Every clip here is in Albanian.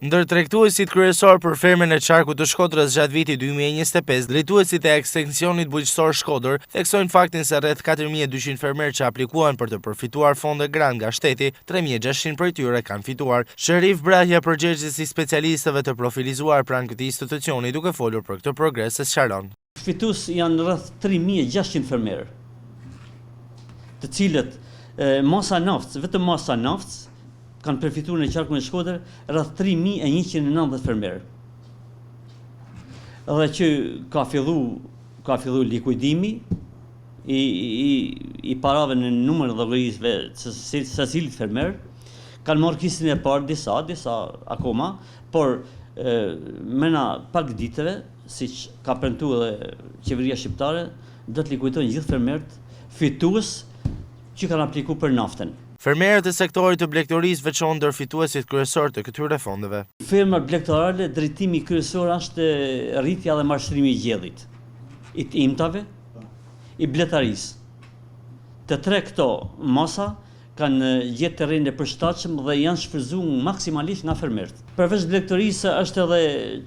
Ndër tregtuesit kryesor për fermën e qarkut të Shkodrës gjatë vitit 2025, drejtuesit e ekstensionit bujqësor Shkodër theksojnë faktin se rreth 4200 fermerë që aplikuan për të përfituar fonde grant nga shteti, 3600 prej tyre kanë fituar. Sherif Brahja, përgjegjësi i specialistëve të profilizuar pranë këtij institucioni, duke folur për këtë progres, sqaron. Fitues janë rreth 3600 fermerë, të cilët masa naftës, vetëm masa naftës kanë përfituar në qarkun e Shkodër rreth 3190 fermerë. Dhe që ka fillu likuidimi i parave në numër llogarisëve së cilit fermer, kanë marrë kistin e parë disa akoma, por mena pak ditëve, siç ka premtuar edhe qeveria shqiptare, do të likuidojnë gjithë fermerët fitues që kanë aplikuar për naftën. Fermerët e sektorit të blegtorisë veçohen ndër fituesit kryesor të këtyre fondeve. Fermat blegtorale, drejtimi kryesor është rritja dhe mashtrimi i gjellit, i të imtave, i bletarisë. Të tre këto masa kanë gjetë terren e përshtatshëm dhe janë shfryzuar maksimalisht nga fermerët. Përveç blegtorisë është edhe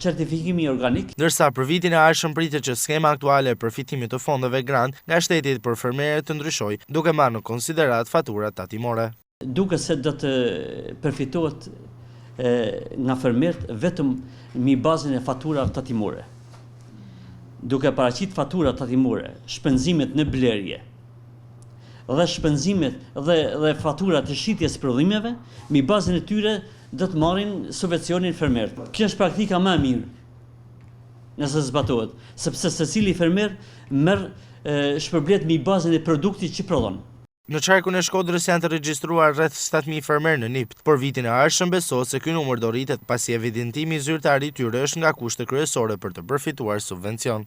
certifikimi organik. Ndërsa për vitin e ardhshëm pritet që skema aktuale e përfitimit të fondeve grant nga shteti për fermerët të ndryshojë, duke marrë në konsiderat faturat tatimore. Duke se do të përfitohet nga fermerët vetëm mbi bazën e faturave tatimore. Duke paraqitur faturat tatimore, shpenzimet në blerje dhe shpenzimet dhe faturat të shitjes prodhimeve, mbi bazën e tyre do të marrin subvencionin fermerët. Kjo është praktika më e mirë nëse zbatohet, sepse secili fermer merr shpërblet mbi bazën e produktit që prodhon. Në qarkun e Shkodrës janë të regjistruar rreth 7000 fermerë në NIPT, por vitin e ardhshëm besohet se ky numër do rritet pasi evidentimi zyrtar i tyre është nga kushte kryesore për të përfituar subvencion.